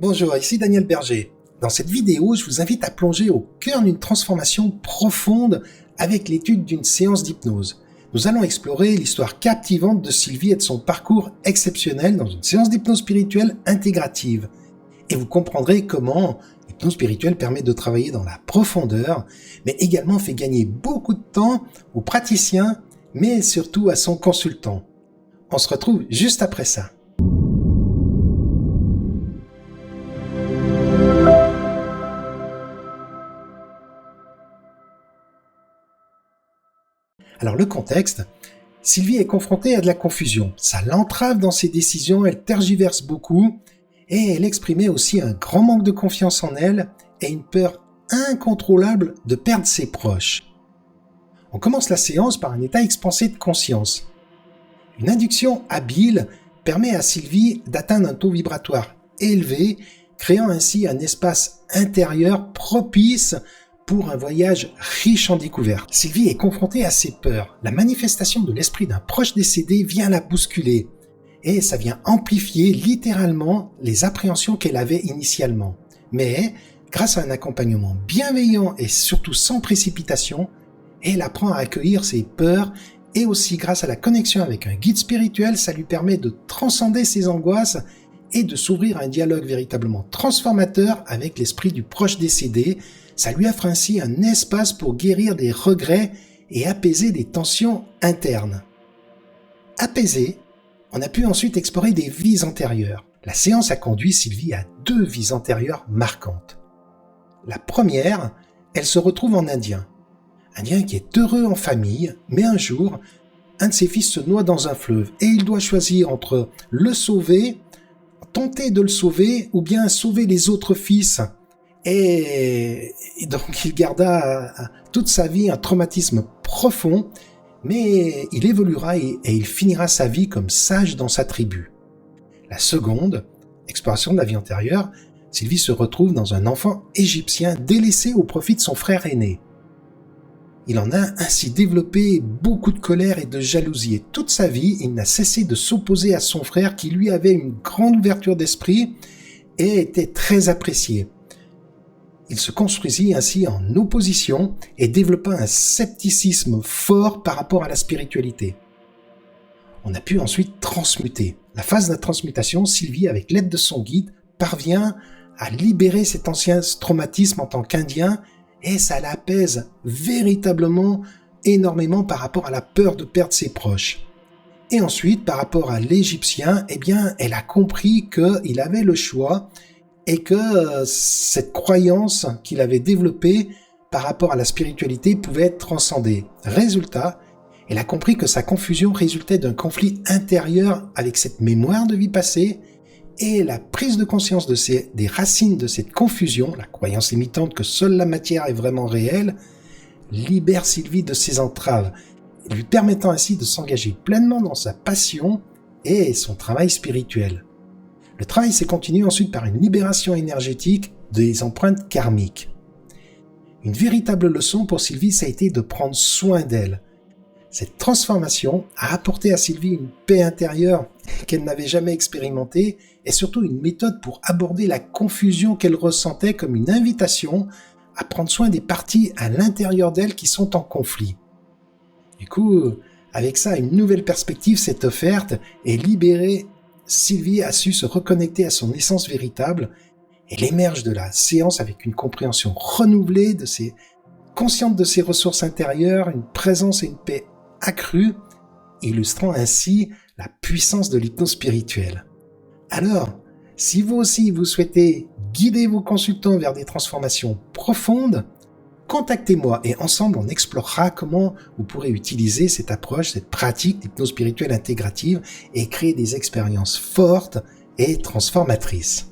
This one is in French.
Bonjour, ici Daniel Berger. Dans cette vidéo, je vous invite à plonger au cœur d'une transformation profonde avec l'étude d'une séance d'hypnose. Nous allons explorer l'histoire captivante de Sylvie et de son parcours exceptionnel dans une séance d'hypnose spirituelle intégrative. Et vous comprendrez comment l'hypnose spirituelle permet de travailler dans la profondeur, mais également fait gagner beaucoup de temps aux praticiens, mais surtout à son consultant. On se retrouve juste après ça. Alors le contexte, Sylvie est confrontée à de la confusion. Ça l'entrave dans ses décisions, elle tergiverse beaucoup et elle exprimait aussi un grand manque de confiance en elle et une peur incontrôlable de perdre ses proches. On commence la séance par un état expansé de conscience. Une induction habile permet à Sylvie d'atteindre un taux vibratoire élevé, créant ainsi un espace intérieur propice pour un voyage riche en découvertes. Sylvie est confrontée à ses peurs. La manifestation de l'esprit d'un proche décédé vient la bousculer et ça vient amplifier littéralement les appréhensions qu'elle avait initialement. Mais grâce à un accompagnement bienveillant et surtout sans précipitation, elle apprend à accueillir ses peurs et aussi grâce à la connexion avec un guide spirituel, ça lui permet de transcender ses angoisses et de s'ouvrir à un dialogue véritablement transformateur avec l'esprit du proche décédé. Ça lui offre ainsi un espace pour guérir des regrets et apaiser des tensions internes. Apaisée, on a pu ensuite explorer des vies antérieures. La séance a conduit Sylvie à 2 vies antérieures marquantes. La première, elle se retrouve en Indien. Indien qui est heureux en famille, mais un jour, un de ses fils se noie dans un fleuve et il doit choisir entre le sauver, tenter de le sauver ou bien sauver les autres fils. Et donc il garda toute sa vie un traumatisme profond, mais il évoluera et il finira sa vie comme sage dans sa tribu. La seconde, exploration de la vie antérieure, Sylvie se retrouve dans un enfant égyptien délaissé au profit de son frère aîné. Il en a ainsi développé beaucoup de colère et de jalousie et toute sa vie, il n'a cessé de s'opposer à son frère qui lui avait une grande ouverture d'esprit et était très apprécié. Il se construisit ainsi en opposition et développa un scepticisme fort par rapport à la spiritualité. On a pu ensuite transmuter. La phase de la transmutation, Sylvie, avec l'aide de son guide, parvient à libérer cet ancien traumatisme en tant qu'Indien et ça l'apaise véritablement énormément par rapport à la peur de perdre ses proches. Et ensuite, par rapport à l'Égyptien, elle a compris qu'il avait le choix et que cette croyance qu'il avait développée par rapport à la spiritualité pouvait être transcendée. Résultat, elle a compris que sa confusion résultait d'un conflit intérieur avec cette mémoire de vie passée et la prise de conscience des racines de cette confusion, la croyance limitante que seule la matière est vraiment réelle, libère Sylvie de ses entraves, lui permettant ainsi de s'engager pleinement dans sa passion et son travail spirituel. Le travail s'est continué ensuite par une libération énergétique des empreintes karmiques. Une véritable leçon pour Sylvie, ça a été de prendre soin d'elle. Cette transformation a apporté à Sylvie une paix intérieure qu'elle n'avait jamais expérimentée et surtout une méthode pour aborder la confusion qu'elle ressentait comme une invitation à prendre soin des parties à l'intérieur d'elle qui sont en conflit. Du coup, avec ça, une nouvelle perspective s'est offerte et libérée. Sylvie a su se reconnecter à son essence véritable. Elle émerge de la séance avec une compréhension renouvelée consciente de ses ressources intérieures, une présence et une paix accrue, illustrant ainsi la puissance de l'hypnose spirituelle. Alors, si vous aussi vous souhaitez guider vos consultants vers des transformations profondes, contactez-moi et ensemble on explorera comment vous pourrez utiliser cette approche, cette pratique d'hypnose spirituelle intégrative et créer des expériences fortes et transformatrices.